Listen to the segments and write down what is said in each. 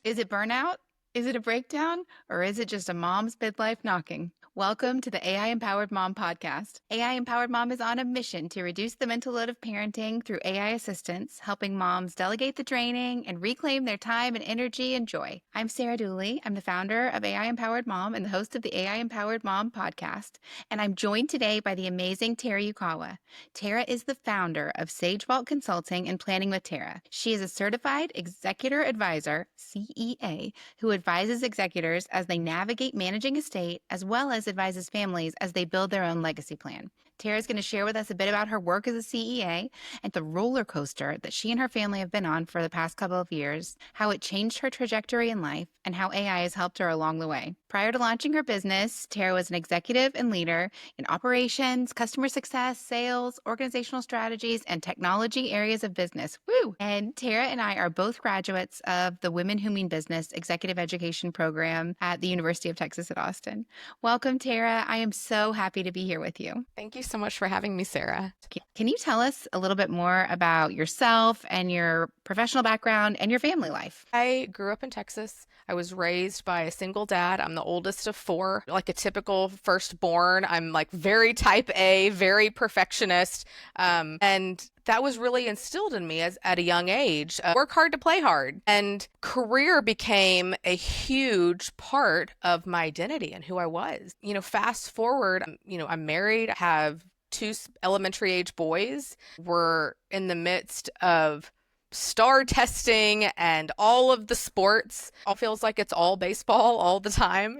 Is it burnout? Is it a breakdown? Or is it just a mom's midlife knocking? Welcome to the AI Empowered Mom podcast. AI Empowered Mom is on a mission to reduce the mental load of parenting through AI assistance, helping moms delegate the draining and reclaim their time and energy and joy. I'm Sarah Dooley. I'm the founder of AI Empowered Mom and the host of the AI Empowered Mom podcast. And I'm joined today by the amazing Tara Yukawa. Tara is the founder of SageVault Consulting and Planning with Tara. She is a certified executor advisor, CEA, who advises executors as they navigate managing estate, as well as advises families as they build their own legacy plan. Tara is going to share with us a bit about her work as a CEA and the roller coaster that she and her family have been on for the past couple of years, how it changed her trajectory in life, and how AI has helped her along the way. Prior to launching her business, Tara was an executive and leader in operations, customer success, sales, organizational strategies, and technology areas of business. Woo! And Tara and I are both graduates of the Women Who Mean Business Executive Education Program at the University of Texas at Austin. Welcome, Tara. I am so happy to be here with you. Thank you so much for having me, Sarah. Can you tell us a little bit more about yourself and your professional background and your family life? I grew up in Texas. I was raised by a single dad. I'm the oldest of four, like a typical firstborn. I'm like very type A, very perfectionist. And that was really instilled in me as at a young age. Work hard to play hard. And career became a huge part of my identity and who I was. Fast forward, I'm married, have two elementary age boys. We're in the midst of star testing and all of the sports. All feels like it's all baseball all the time.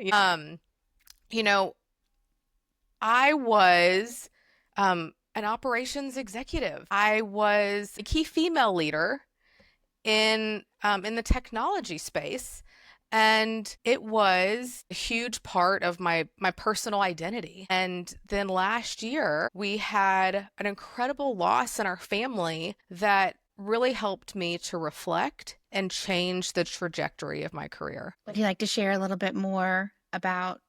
You know, I was an operations executive. I was a key female leader in the technology space. And it was a huge part of my personal identity. And then last year, we had an incredible loss in our family that really helped me to reflect and change the trajectory of my career. Would you like to share a little bit more about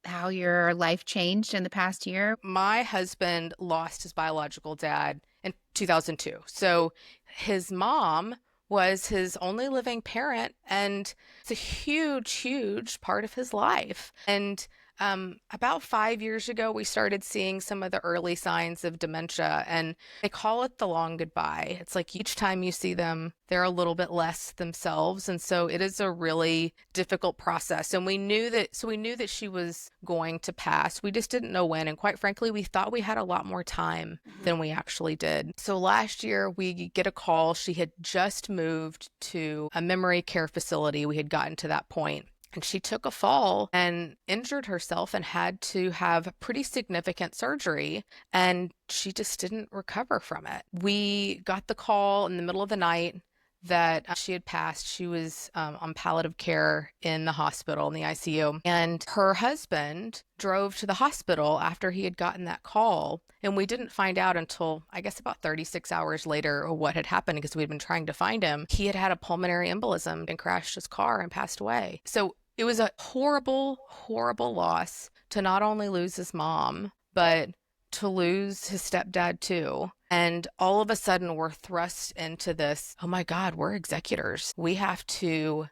how your life changed in the past year? My husband lost his biological dad in 2002. So his mom was his only living parent, and it's a huge, huge part of his life. And about 5 years ago, we started seeing some of the early signs of dementia, and they call it the long goodbye. It's like each time you see them, they're a little bit less themselves. And so it is a really difficult process. And we knew that she was going to pass. We just didn't know when. And quite frankly, we thought we had a lot more time than we actually did. So last year, we get a call. She had just moved to a memory care facility. We had gotten to that point. And she took a fall and injured herself and had to have pretty significant surgery. And she just didn't recover from it. We got the call in the middle of the night that she had passed. She was on palliative care in the hospital, in the ICU. And her husband drove to the hospital after he had gotten that call. And we didn't find out until, I guess, about 36 hours later what had happened, because we'd been trying to find him. He had had a pulmonary embolism and crashed his car and passed away. So it was a horrible, horrible loss to not only lose his mom, but to lose his stepdad too. And all of a sudden we're thrust into this, oh my God, we're executors. We have to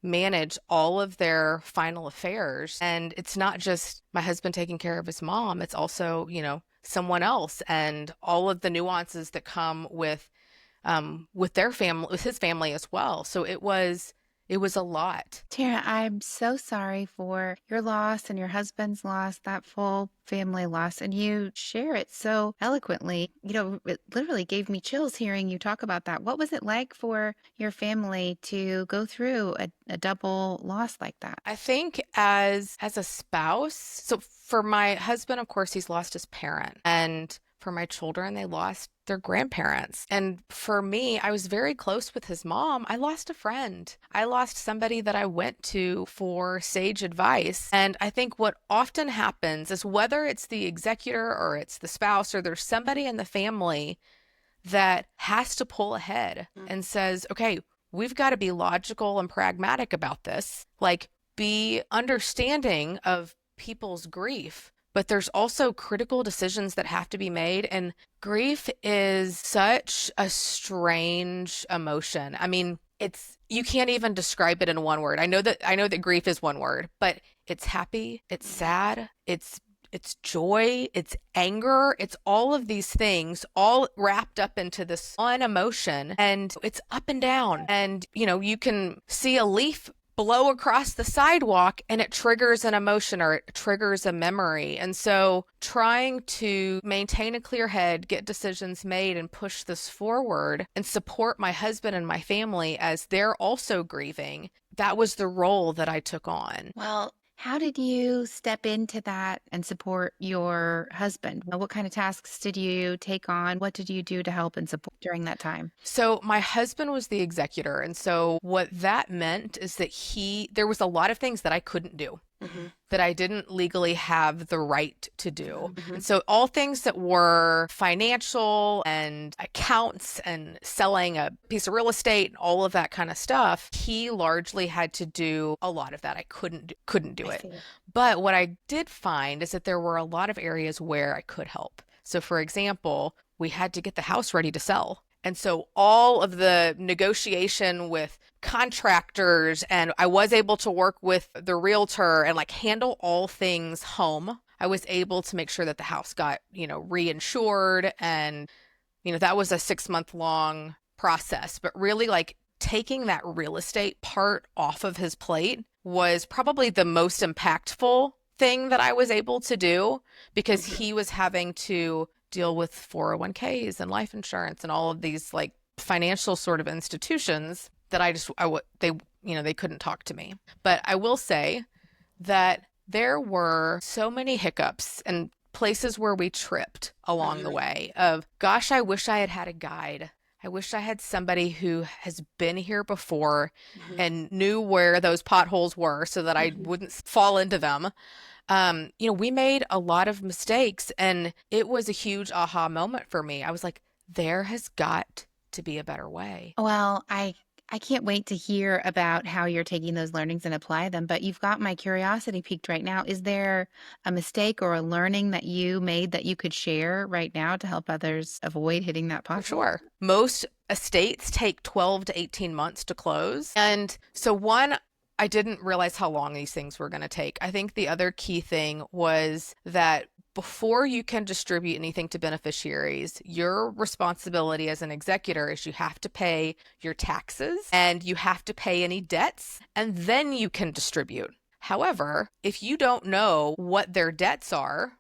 manage all of their final affairs. And it's not just my husband taking care of his mom, it's also, someone else, and all of the nuances that come with their family, with his family as well. So it was a lot. Tara, I'm so sorry for your loss and your husband's loss, that full family loss. And you share it so eloquently. It literally gave me chills hearing you talk about that. What was it like for your family to go through a double loss like that? I think as a spouse, so for my husband, of course, he's lost his parent. And for my children, they lost their grandparents. And for me, I was very close with his mom. I lost a friend. I lost somebody that I went to for sage advice. And I think what often happens is, whether it's the executor or it's the spouse, or there's somebody in the family that has to pull ahead and says, okay, we've got to be logical and pragmatic about this. Like, be understanding of people's grief. But there's also critical decisions that have to be made. And grief is such a strange emotion. I mean, you can't even describe it in one word. I know that grief is one word, but it's happy, it's sad, it's joy, it's anger, it's all of these things all wrapped up into this one emotion, and it's up and down. And you can see a leaf blow across the sidewalk and it triggers an emotion or it triggers a memory. And so trying to maintain a clear head, get decisions made, and push this forward and support my husband and my family as they're also grieving, that was the role that I took on. Well, how did you step into that and support your husband? What kind of tasks did you take on? What did you do to help and support during that time? So my husband was the executor. And so what that meant is that there was a lot of things that I couldn't do, that I didn't legally have the right to do. And so all things that were financial and accounts and selling a piece of real estate and all of that kind of stuff, he largely had to do a lot of that. I couldn't do I it. see. But what I did find is that there were a lot of areas where I could help. So for example, we had to get the house ready to sell. And so all of the negotiation with contractors, and I was able to work with the realtor and like handle all things home. I was able to make sure that the house got, reinsured. And, that was a 6-month long process. But really, like, taking that real estate part off of his plate was probably the most impactful thing that I was able to do, because he was having to deal with 401ks and life insurance and all of these like financial sort of institutions that they couldn't talk to me. But I will say that there were so many hiccups and places where we tripped along the way of, gosh, I wish I had had a guide. I wish I had somebody who has been here before and knew where those potholes were so that I wouldn't fall into them. We made a lot of mistakes, and it was a huge aha moment for me. I was like, there has got to be a better way. Well, I can't wait to hear about how you're taking those learnings and apply them, but you've got my curiosity piqued right now. Is there a mistake or a learning that you made that you could share right now to help others avoid hitting that For pothole? sure. Most estates take 12 to 18 months to close. And so one, I didn't realize how long these things were going to take. I think the other key thing was that before you can distribute anything to beneficiaries, your responsibility as an executor is you have to pay your taxes and you have to pay any debts, and then you can distribute. However, if you don't know what their debts are,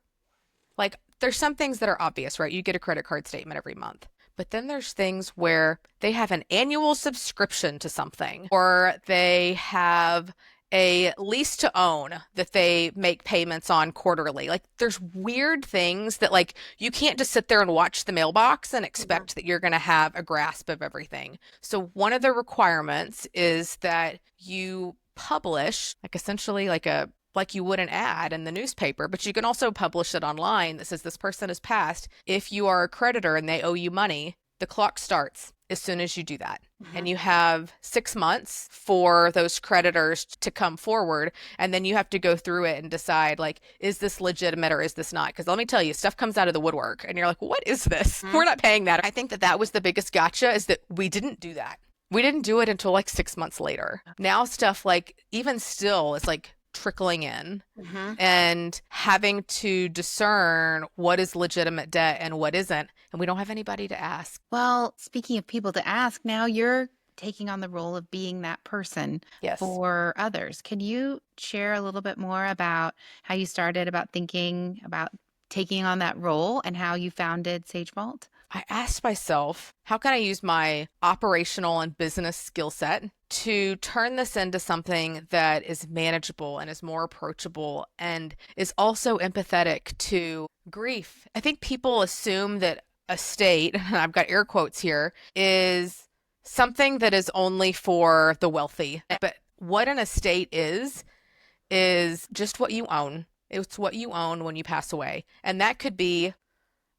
like, there's some things that are obvious, right? You get a credit card statement every month. But then there's things where they have an annual subscription to something, or they have a lease to own that they make payments on quarterly. Like, there's weird things that, like, you can't just sit there and watch the mailbox and expect that you're going to have a grasp of everything. So one of the requirements is that you publish, like, essentially like you would an ad in the newspaper, but you can also publish it online that says this person has passed. If you are a creditor and they owe you money, the clock starts as soon as you do that. And you have 6 months for those creditors to come forward. And then you have to go through it and decide, like, is this legitimate or is this not? Because let me tell you, stuff comes out of the woodwork and you're like, what is this? We're not paying that. I think that was the biggest gotcha, is that we didn't do that. We didn't do it until like 6 months later. Now stuff, like, even still, is like trickling in, and having to discern what is legitimate debt and what isn't. And we don't have anybody to ask. Well, speaking of people to ask, now you're taking on the role of being that person Yes. for others. Can you share a little bit more about how you started about thinking about taking on that role and how you founded SageVault? I asked myself, how can I use my operational and business skill set to turn this into something that is manageable and is more approachable and is also empathetic to grief? I think people assume that a state, and I've got air quotes here, is something that is only for the wealthy. But what an estate is just what you own. It's what you own when you pass away. And that could be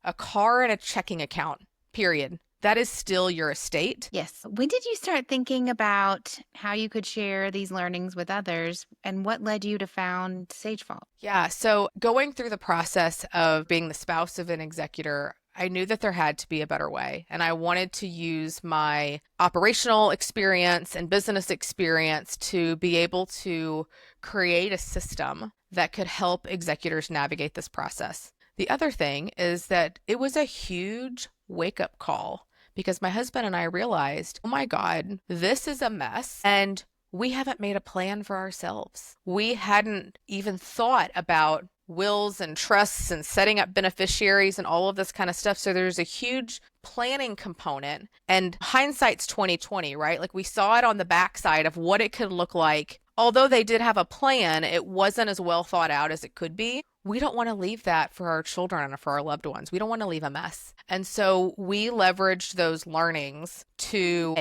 a car and a checking account, period. That is still your estate. Yes. When did you start thinking about how you could share these learnings with others, and what led you to found SageVault? Yeah. So going through the process of being the spouse of an executor, I knew that there had to be a better way. And I wanted to use my operational experience and business experience to be able to create a system that could help executors navigate this process. The other thing is that it was a huge wake up call because my husband and I realized, oh my God, this is a mess. And we haven't made a plan for ourselves. We hadn't even thought about wills and trusts and setting up beneficiaries and all of this kind of stuff. So there's a huge planning component, and hindsight's 2020, right? Like we saw it on the backside of what it could look like. Although they did have a plan, it wasn't as well thought out as it could be. We don't want to leave that for our children and for our loved ones. We don't want to leave a mess. And so we leveraged those learnings to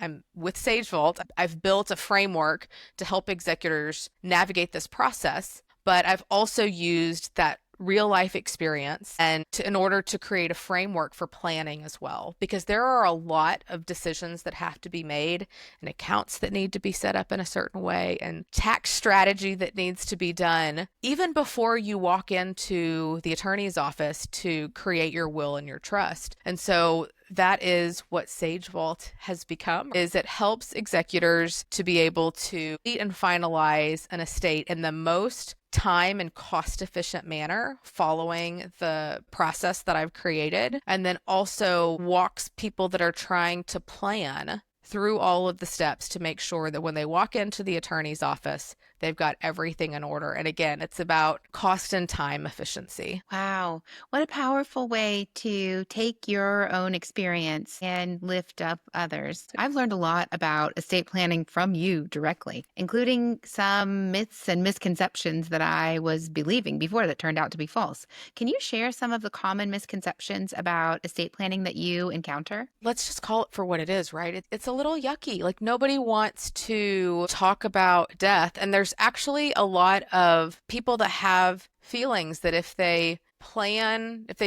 I'm with SageVault. I've built a framework to help executors navigate this process, but I've also used that real life experience in order to create a framework for planning as well, because there are a lot of decisions that have to be made and accounts that need to be set up in a certain way and tax strategy that needs to be done even before you walk into the attorney's office to create your will and your trust. And so that is what SageVault has become, is it helps executors to be able to complete and finalize an estate in the most time and cost efficient manner following the process that I've created, and then also walks people that are trying to plan through all of the steps to make sure that when they walk into the attorney's office, they've got everything in order. And again, it's about cost and time efficiency. Wow. What a powerful way to take your own experience and lift up others. I've learned a lot about estate planning from you directly, including some myths and misconceptions that I was believing before that turned out to be false. Can you share some of the common misconceptions about estate planning that you encounter? Let's just call it for what it is, right? It's a little yucky. Like nobody wants to talk about death. And there's actually a lot of people that have feelings that if they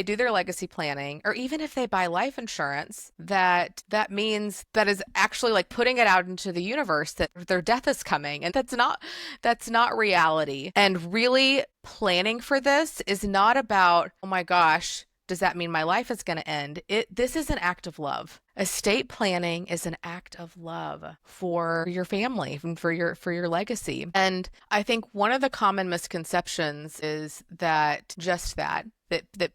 do their legacy planning, or even if they buy life insurance, that means that is actually like putting it out into the universe that their death is coming. And that's not reality. And really planning for this is not about, oh my gosh, does that mean my life is going to end? This is an act of love. Estate planning is an act of love for your family and for your legacy. And I think one of the common misconceptions is that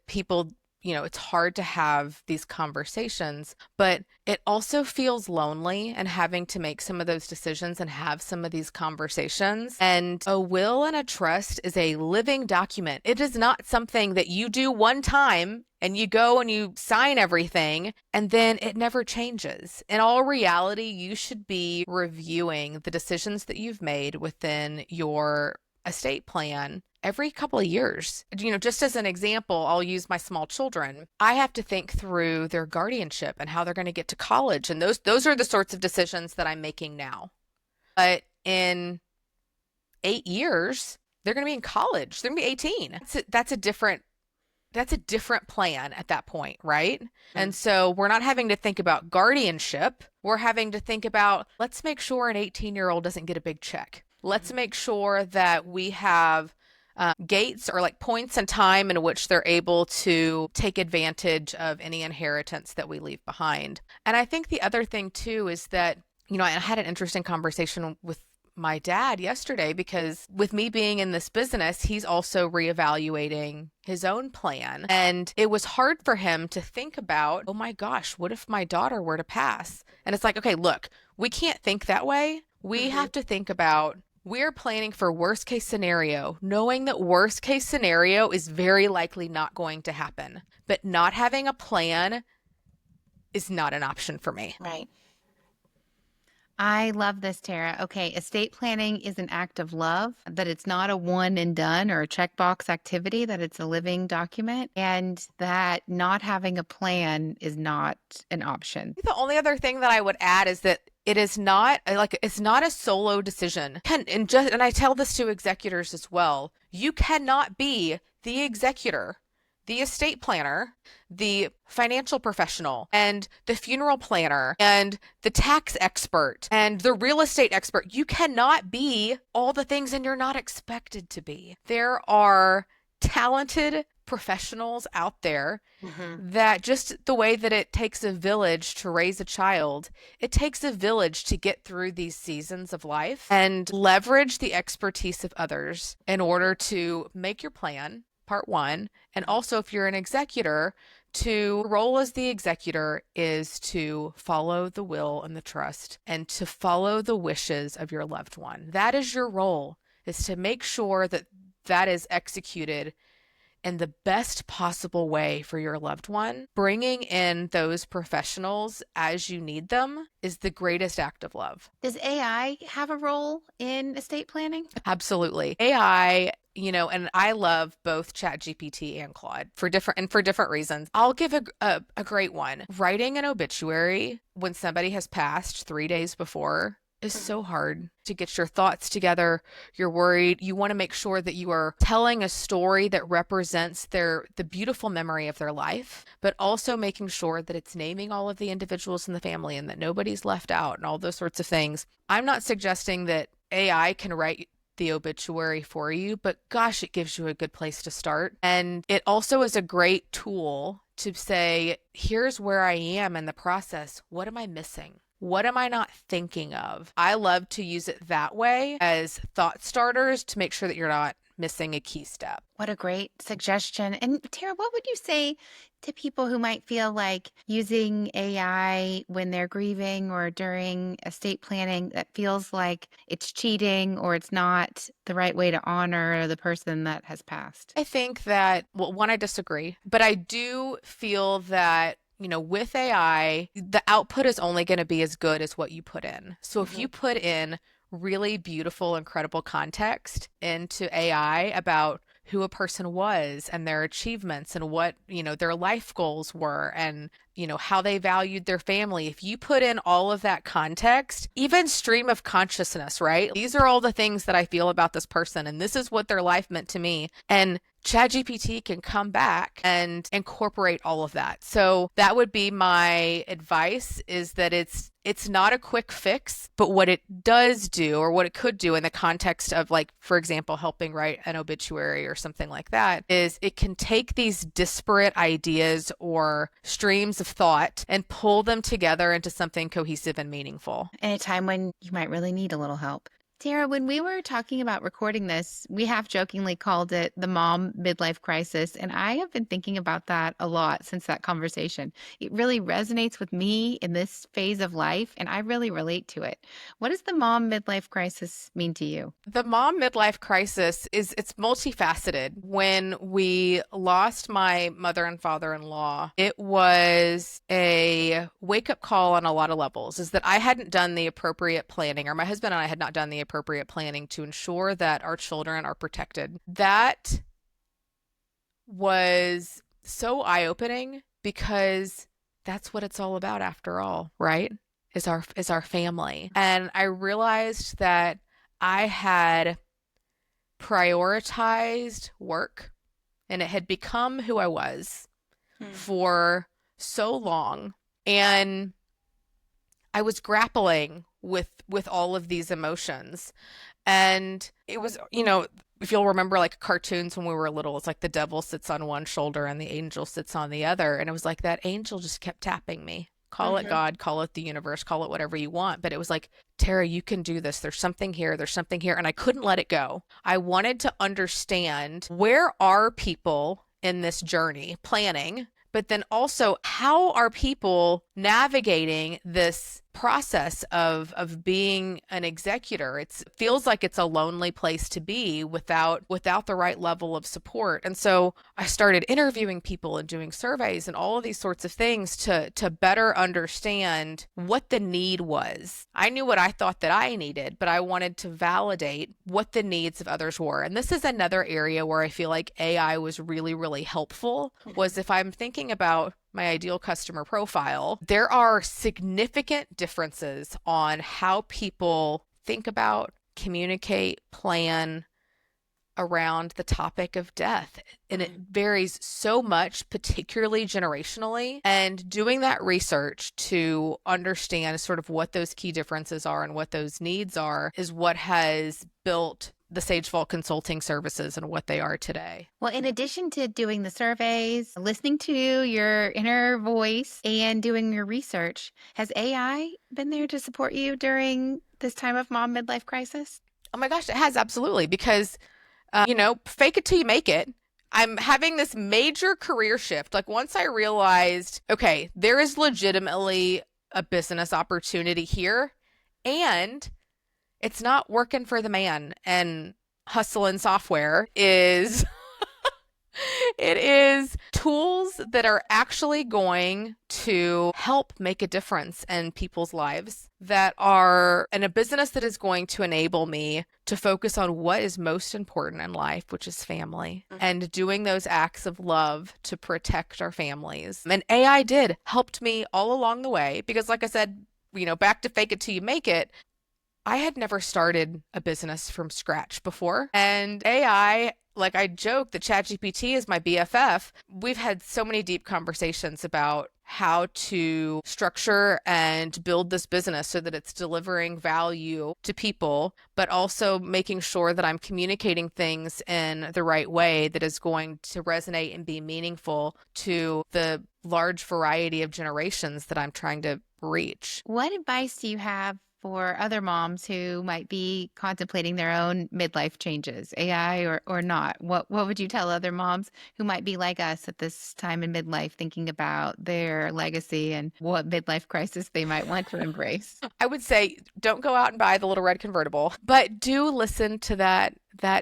people, it's hard to have these conversations, but it also feels lonely and having to make some of those decisions and have some of these conversations. And a will and a trust is a living document. It is not something that you do one time and you go and you sign everything and then it never changes. In all reality, you should be reviewing the decisions that you've made within your estate plan every couple of years. Just as an example, I'll use my small children. I have to think through their guardianship and how they're going to get to college. And those are the sorts of decisions that I'm making now. But in 8 years, they're going to be in college. They're going to be 18. That's a different plan at that point, right? Mm-hmm. And so we're not having to think about guardianship. We're having to think about, let's make sure an 18-year-old doesn't get a big check. Let's make sure that we have gates or like points in time in which they're able to take advantage of any inheritance that we leave behind. And I think the other thing too is that, I had an interesting conversation with my dad yesterday, because with me being in this business, he's also reevaluating his own plan. And it was hard for him to think about, oh my gosh, what if my daughter were to pass? And it's like, okay, look, we can't think that way. We have to think about, we're planning for worst case scenario, knowing that worst case scenario is very likely not going to happen. But not having a plan is not an option for me. Right. I love this, Tara. Okay, estate planning is an act of love, that it's not a one and done or a checkbox activity, that it's a living document, and that not having a plan is not an option. The only other thing that I would add is that it is not it's not a solo decision. And I tell this to executors as well. You cannot be the executor, the estate planner, the financial professional, and the funeral planner, and the tax expert, and the real estate expert. You cannot be all the things, and you're not expected to be. There are talented professionals out there Mm-hmm. that just the way that it takes a village to raise a child, it takes a village to get through these seasons of life and leverage the expertise of others in order to make your plan, part one. And also, if you're an executor, to role as the executor is to follow the will and the trust and to follow the wishes of your loved one. That is your role, is to make sure that that is executed in the best possible way for your loved one. Bringing in those professionals as you need them is the greatest act of love. Does AI have a role in estate planning? Absolutely. AI, and I love both ChatGPT and Claude for different reasons. I'll give a great one. Writing an obituary when somebody has passed 3 days before is so hard to get your thoughts together. You're worried. You want to make sure that you are telling a story that represents the beautiful memory of their life, but also making sure that it's naming all of the individuals in the family and that nobody's left out and all those sorts of things. I'm not suggesting that AI can write the obituary for you, but gosh, it gives you a good place to start. And it also is a great tool to say, here's where I am in the process. What am I missing? What am I not thinking of? I love to use it that way as thought starters to make sure that you're not missing a key step. What a great suggestion. And Tara, what would you say to people who might feel like using AI when they're grieving or during estate planning that feels like it's cheating or it's not the right way to honor the person that has passed? I think that, well, one, I disagree, but I do feel that with AI, the output is only going to be as good as what you put in. So if you put in really beautiful, incredible context into AI about who a person was and their achievements and what, their life goals were and, how they valued their family. If you put in all of that context, even stream of consciousness, right? These are all the things that I feel about this person and this is what their life meant to me. And ChatGPT can come back and incorporate all of that. So that would be my advice, is that it's not a quick fix, but what it does do, or what it could do in the context of, like, for example, helping write an obituary or something like that, is it can take these disparate ideas or streams of thought and pull them together into something cohesive and meaningful. In a time when you might really need a little help. Tara, when we were talking about recording this, we half jokingly called it the mom midlife crisis. And I have been thinking about that a lot since that conversation. It really resonates with me in this phase of life, and I really relate to it. What does the mom midlife crisis mean to you? The mom midlife crisis it's multifaceted. When we lost my mother and father-in-law, it was a wake-up call on a lot of levels, is that I hadn't done the appropriate planning, or my husband and I had not done the appropriate planning to ensure that our children are protected. That was so eye-opening, because that's what it's all about after all, right? Is our family. And I realized that I had prioritized work, and it had become who I was for so long. And I was grappling with all of these emotions. And it was, if you'll remember, like cartoons when we were little, it's like the devil sits on one shoulder and the angel sits on the other. And it was like that angel just kept tapping me. Call it God, call it the universe, call it whatever you want. But it was like, Tara, you can do this. There's something here. There's something here. And I couldn't let it go. I wanted to understand, where are people in this journey planning, but then also, how are people navigating this process of being an executor? It feels like it's a lonely place to be without the right level of support. And so I started interviewing people and doing surveys and all of these sorts of things to better understand what the need was. I knew what I thought that I needed, but I wanted to validate what the needs of others were. And this is another area where I feel like AI was really, really helpful, was if I'm thinking about my ideal customer profile, there are significant differences on how people think about, communicate, plan, around the topic of death. And it varies so much, particularly generationally. And doing that research to understand sort of what those key differences are and what those needs are is what has built the SageVault consulting services and what they are today. Well, in addition to doing the surveys, listening to your inner voice, and doing your research, has AI been there to support you during this time of mom midlife crisis? Oh my gosh, it has, absolutely. Because, fake it till you make it. I'm having this major career shift. Like, once I realized, okay, there is legitimately a business opportunity here, and it's not working for the man, and hustling software is it is tools that are actually going to help make a difference in people's lives, that are in a business that is going to enable me to focus on what is most important in life, which is family, and doing those acts of love to protect our families. And AI did helped me all along the way, because like I said, back to fake it till you make it, I had never started a business from scratch before. And AI, like I joke that ChatGPT is my BFF. We've had so many deep conversations about how to structure and build this business so that it's delivering value to people, but also making sure that I'm communicating things in the right way that is going to resonate and be meaningful to the large variety of generations that I'm trying to reach. What advice do you have for other moms who might be contemplating their own midlife changes, AI or not? What would you tell other moms who might be like us at this time in midlife, thinking about their legacy and what midlife crisis they might want to embrace? I would say don't go out and buy the little red convertible, but do listen to that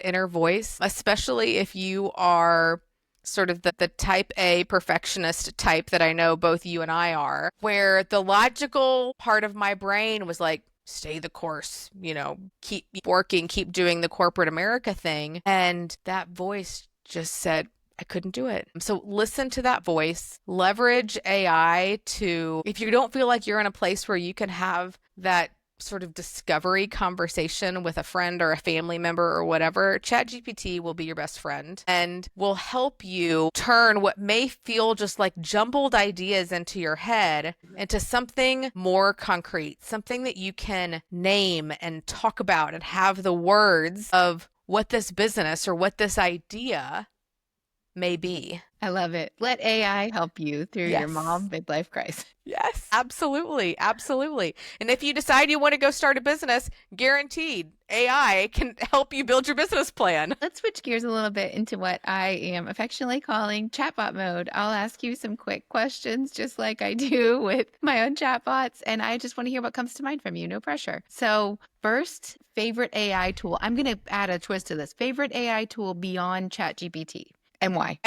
inner voice, especially if you are sort of the type A perfectionist type that I know both you and I are, where the logical part of my brain was like, stay the course, keep working, keep doing the corporate America thing. And that voice just said, I couldn't do it. So listen to that voice, leverage AI to, if you don't feel like you're in a place where you can have that sort of discovery conversation with a friend or a family member or whatever, ChatGPT will be your best friend and will help you turn what may feel just like jumbled ideas into your head into something more concrete, something that you can name and talk about and have the words of what this business or what this idea may be. I love it. Let AI help you through your mom midlife crisis. Yes, absolutely. Absolutely. And if you decide you want to go start a business, guaranteed AI can help you build your business plan. Let's switch gears a little bit into what I am affectionately calling chatbot mode. I'll ask you some quick questions, just like I do with my own chatbots. And I just want to hear what comes to mind from you. No pressure. So first, favorite AI tool. I'm going to add a twist to this. Favorite AI tool beyond ChatGPT. And why?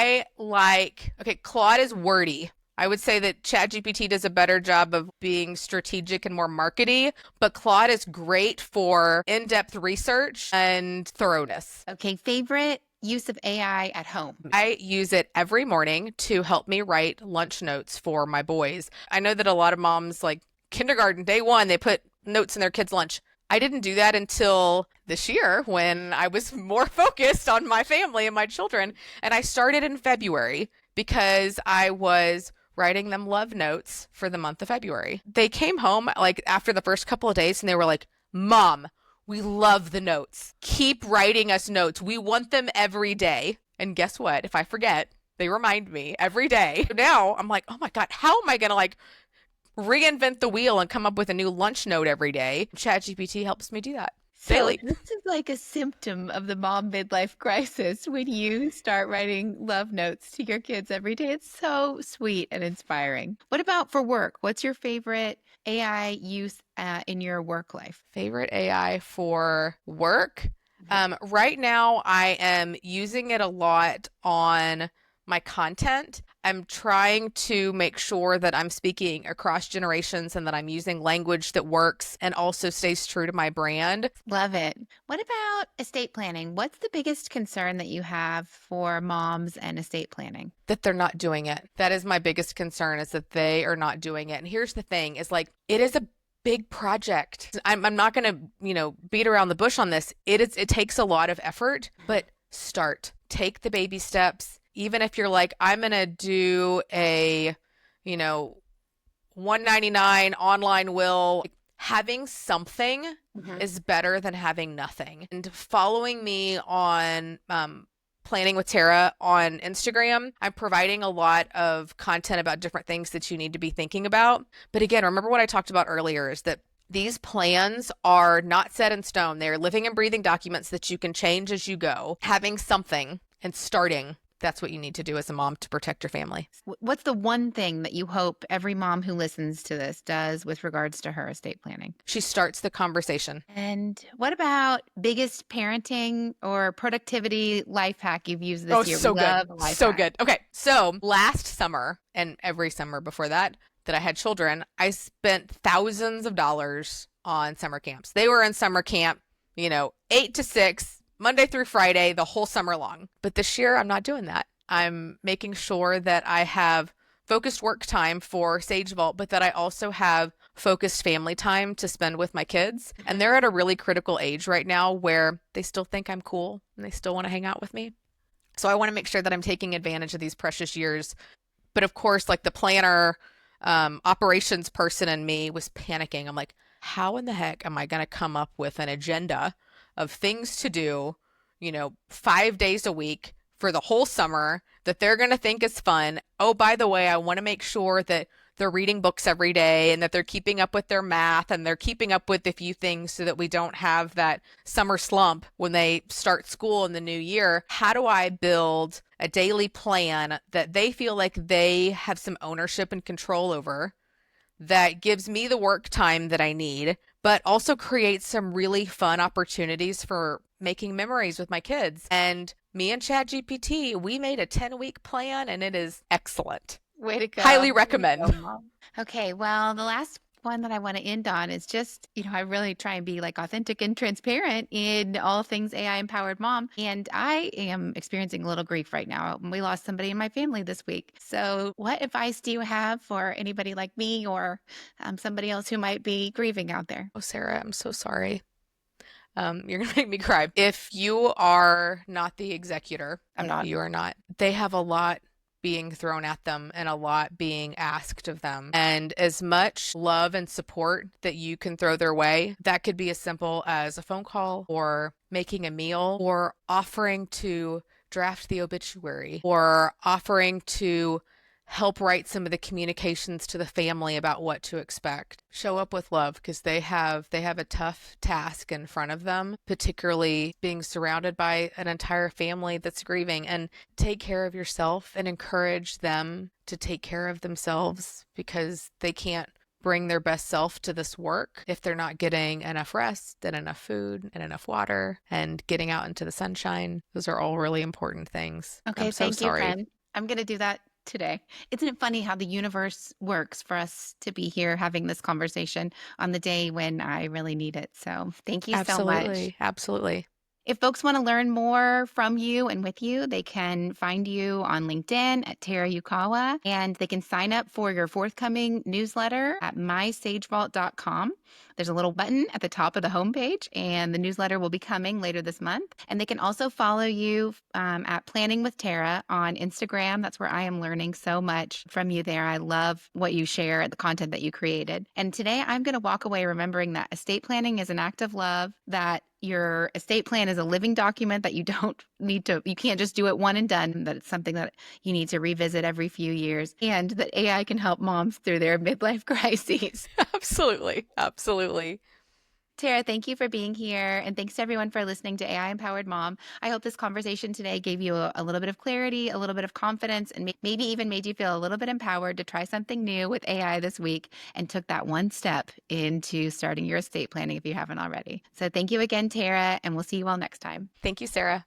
Claude is wordy. I would say that ChatGPT does a better job of being strategic and more markety, but Claude is great for in-depth research and thoroughness. Okay, favorite use of AI at home. I use it every morning to help me write lunch notes for my boys. I know that a lot of moms, like kindergarten, day one, they put notes in their kids' lunch. I didn't do that until this year when I was more focused on my family and my children. And I started in February because I was writing them love notes for the month of February. They came home like after the first couple of days and they were like, Mom, we love the notes. Keep writing us notes. We want them every day. And guess what? If I forget, they remind me every day. Now I'm like, oh my God, how am I going to reinvent the wheel and come up with a new lunch note every day? ChatGPT helps me do that. So this is like a symptom of the mom midlife crisis when you start writing love notes to your kids every day. It's so sweet and inspiring. What about for work? What's your favorite AI use in your work life? Favorite AI for work? Right now, I am using it a lot on my content. I'm trying to make sure that I'm speaking across generations and that I'm using language that works and also stays true to my brand. Love it. What about estate planning? What's the biggest concern that you have for moms and estate planning? That they're not doing it. That is my biggest concern, is that they are not doing it. And here's the thing, is like, it is a big project. I'm not going to, beat around the bush on this. It takes a lot of effort, but start. Take the baby steps. Even if you're like, I'm going to do a, you know, 199 online will, having something Mhm. is better than having nothing. And following me on Planning with Tara on Instagram, I'm providing a lot of content about different things that you need to be thinking about. But again, remember what I talked about earlier is that these plans are not set in stone. They are living and breathing documents that you can change as you go. Having something and starting, that's what you need to do as a mom to protect your family. What's the one thing that you hope every mom who listens to this does with regards to her estate planning? She starts the conversation. And what about biggest parenting or productivity life hack you've used Oh, this year? We so good. love a life So hack. good. Okay. So last summer and every summer before that I had children, I spent thousands of dollars on summer camps. They were in summer camp, 8 to 6, Monday through Friday, the whole summer long. But this year, I'm not doing that. I'm making sure that I have focused work time for SageVault, but that I also have focused family time to spend with my kids. And they're at a really critical age right now where they still think I'm cool and they still want to hang out with me. So I want to make sure that I'm taking advantage of these precious years. But of course, like the planner, operations person in me was panicking. I'm like, how in the heck am I going to come up with an agenda of things to do, 5 days a week for the whole summer that they're going to think is fun? Oh, by the way, I want to make sure that they're reading books every day and that they're keeping up with their math and they're keeping up with a few things so that we don't have that summer slump when they start school in the new year. How do I build a daily plan that they feel like they have some ownership and control over, that gives me the work time that I need, but also creates some really fun opportunities for making memories with my kids? And me and ChatGPT, we made a 10-week plan and it is excellent. Way to go. Highly Way to go, recommend. Mom. Okay, well, the last one that I want to end on is just, I really try and be like authentic and transparent in all things AI empowered mom. And I am experiencing a little grief right now. We lost somebody in my family this week. So, what advice do you have for anybody like me or somebody else who might be grieving out there? Oh, Sarah, I'm so sorry. You're gonna make me cry. If you are not the executor, I'm not. you are not. They have a lot being thrown at them and a lot being asked of them. And as much love and support that you can throw their way, that could be as simple as a phone call or making a meal or offering to draft the obituary or offering to help write some of the communications to the family about what to expect. Show up with love because they have a tough task in front of them, particularly being surrounded by an entire family that's grieving. And take care of yourself and encourage them to take care of themselves because they can't bring their best self to this work if they're not getting enough rest and enough food and enough water and getting out into the sunshine. Those are all really important things. Okay, I'm so thank you, sorry. friend. I'm going to do that today. Isn't it funny how the universe works for us to be here having this conversation on the day when I really need it? So thank you so much. Absolutely. Absolutely. If folks want to learn more from you and with you, they can find you on LinkedIn at Tara Yukawa, and they can sign up for your forthcoming newsletter at mysagevault.com. There's a little button at the top of the homepage, and the newsletter will be coming later this month. And they can also follow you at Planning with Tara on Instagram. That's where I am learning so much from you there. I love what you share, the content that you created. And today I'm going to walk away remembering that estate planning is an act of love, that your estate plan is a living document that you can't just do it one and done, that it's something that you need to revisit every few years, and that AI can help moms through their midlife crises. Absolutely. Absolutely. Tara, thank you for being here. And thanks to everyone for listening to AI Empowered Mom. I hope this conversation today gave you a little bit of clarity, a little bit of confidence, and maybe even made you feel a little bit empowered to try something new with AI this week and took that one step into starting your estate planning if you haven't already. So thank you again, Tara, and we'll see you all next time. Thank you, Sarah.